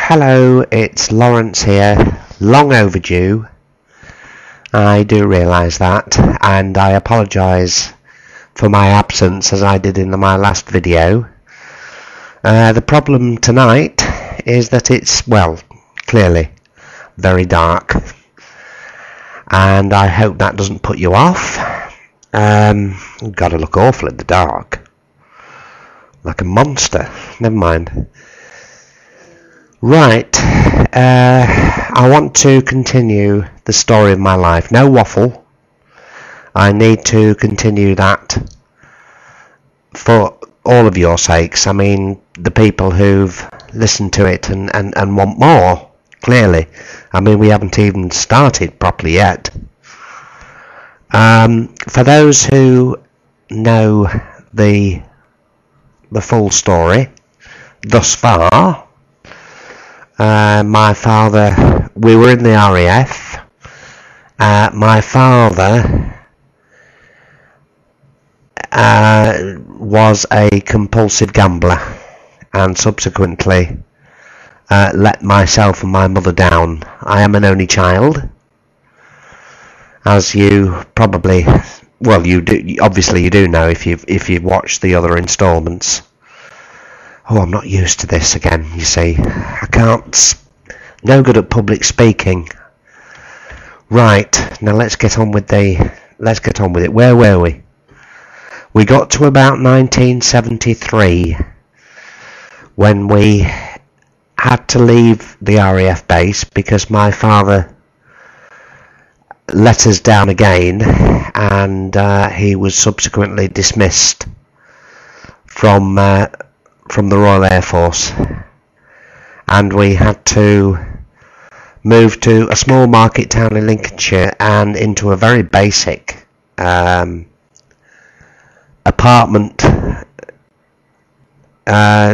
Hello, it's Lawrence here. Long overdue. I do realise that, and I apologise for my absence as I did in my last video. The problem tonight is that it's, well, clearly very dark, and I hope that doesn't put you off. Gotta look awful in the dark, like a monster. Never mind. Right, I want to continue the story of my life. No waffle. I need to continue that for all of your sakes. I mean, the people who've listened to it and want more, clearly. I mean, we haven't even started properly yet. For those who know the full story thus far, my father, we were in the RAF. My father was a compulsive gambler and subsequently let myself and my mother down. I am an only child, as you probably, well, you do, obviously you do know if you've watched the other installments. Oh, I'm not used to this again, you see. I can't. No good at public speaking. Right, now let's get on with it. Where were we? We got to about 1973 when we had to leave the RAF base because my father let us down again, and he was subsequently dismissed from the Royal Air Force, and we had to move to a small market town in Lincolnshire and into a very basic apartment,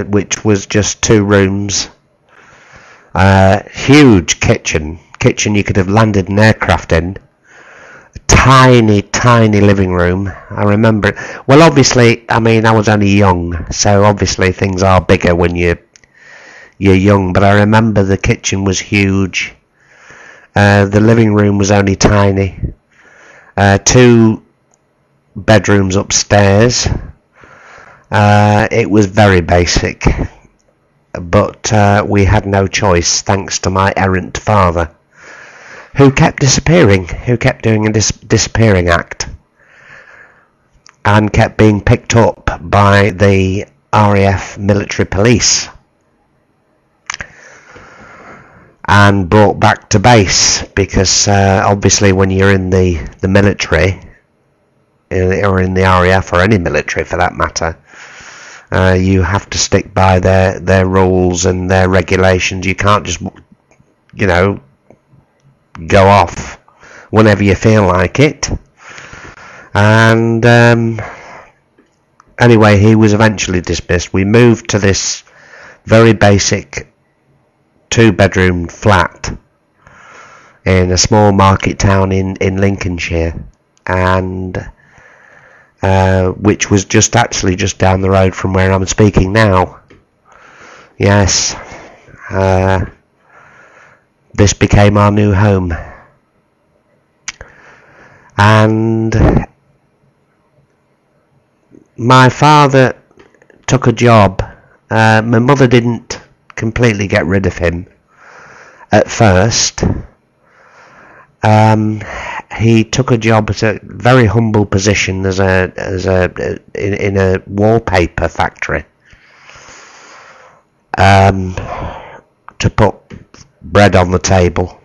which was just 2 rooms, huge kitchen you could have landed an aircraft in, tiny living room. I remember it. Well, obviously, I mean, I was only young, so obviously things are bigger when you're young, but I remember the kitchen was huge. The living room was only tiny. 2 bedrooms upstairs. It was very basic, but we had no choice thanks to my errant father, who kept disappearing, who kept doing a disappearing act, and kept being picked up by the RAF military police and brought back to base, because obviously when you're in the military, or in the RAF, or any military for that matter, you have to stick by their rules and their regulations. You can't just, you know, go off whenever you feel like it. And anyway, he was eventually dismissed. We moved to this very basic 2-bedroom flat in a small market town in Lincolnshire, and which was just down the road from where I'm speaking now. Yes, this became our new home, and my father took a job. My mother didn't completely get rid of him at first. He took a job at a very humble position in a wallpaper factory, to put bread on the table,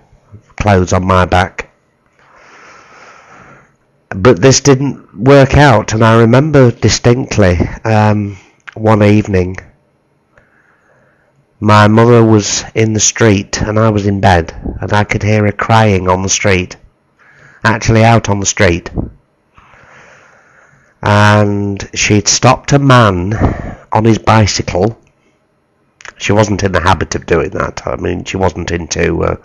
clothes on my back. But this didn't work out, and I remember distinctly one evening my mother was in the street and I was in bed, and I could hear her crying on the street, actually out on the street, and she'd stopped a man on his bicycle. She wasn't in the habit of doing that. I mean, she wasn't into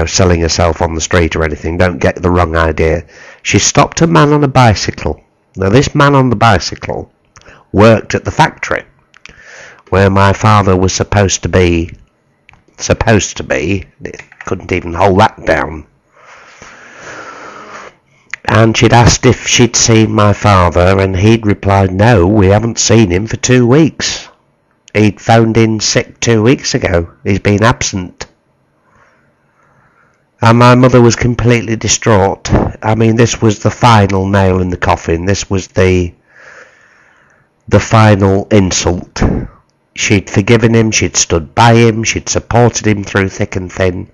selling herself on the street or anything. Don't get the wrong idea. She stopped a man on a bicycle. Now, this man on the bicycle worked at the factory where my father was supposed to be supposed to be. It couldn't even hold that down. And she'd asked if she'd seen my father, and he'd replied, no, we haven't seen him for 2 weeks. He'd phoned in sick 2 weeks ago. He's been absent. And my mother was completely distraught. I mean, this was the final nail in the coffin. This was the final insult. She'd forgiven him, she'd stood by him, she'd supported him through thick and thin.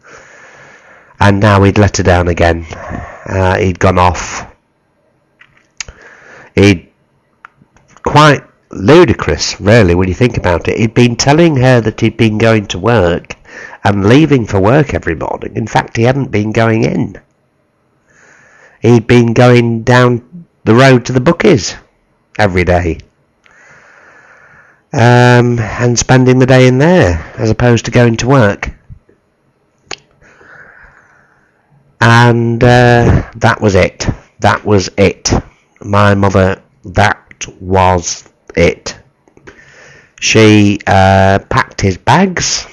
And now he'd let her down again. He'd gone off. He'd quite ludicrous, really, when you think about it. He'd been telling her that he'd been going to work and leaving for work every morning. In fact, he hadn't been going in. He'd been going down the road to the bookies every day. And spending the day in there, as opposed to going to work. And that was it. That was it. My mother, that was it. She packed his bags,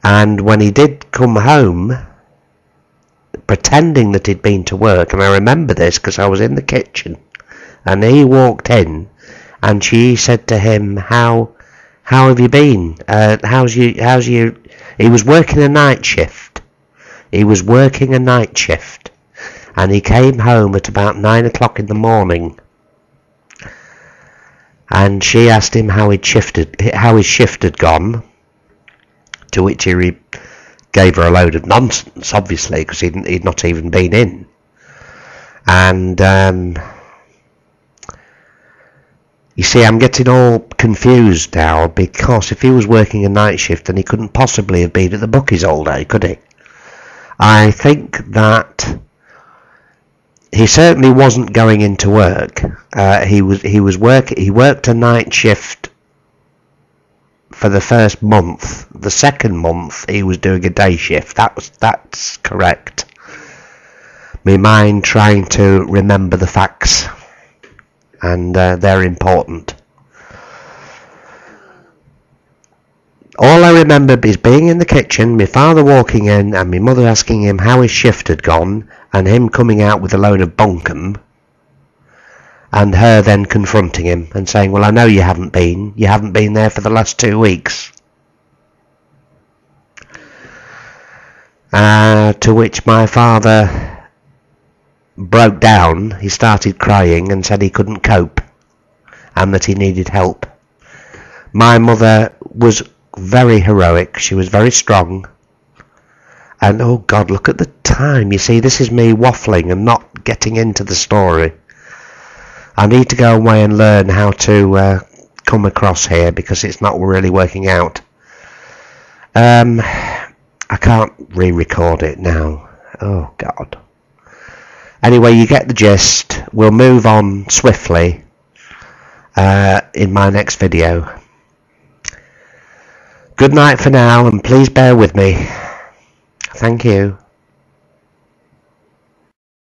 and when he did come home, pretending that he'd been to work, and I remember this because I was in the kitchen, and he walked in, and she said to him, how have you been? How's you? He was working a night shift. He was working a night shift, and he came home at about 9 o'clock in the morning. And she asked him how his shift had gone, to which he gave her a load of nonsense, obviously, because he'd not even been in. And you see, I'm getting all confused now, because if he was working a night shift, then he couldn't possibly have been at the bookies all day, could he? I think that he certainly wasn't going into work. He worked a night shift for the first month. The second month he was doing a day shift. That's correct. My mind trying to remember the facts, and they're important. All I remember is being in the kitchen, my father walking in, and my mother asking him how his shift had gone, and him coming out with a load of bunkum, and her then confronting him and saying, well, I know you haven't been there for the last 2 weeks. To which my father broke down. He started crying and said he couldn't cope, and that he needed help. My mother was very heroic. She was very strong. And oh God, look at the time. You see, this is me waffling and not getting into the story. I need to go away and learn how to come across here, because it's not really working out. I can't re-record it now. Oh God. Anyway, you get the gist. We'll move on swiftly in my next video. Good night for now, and please bear with me. Thank you.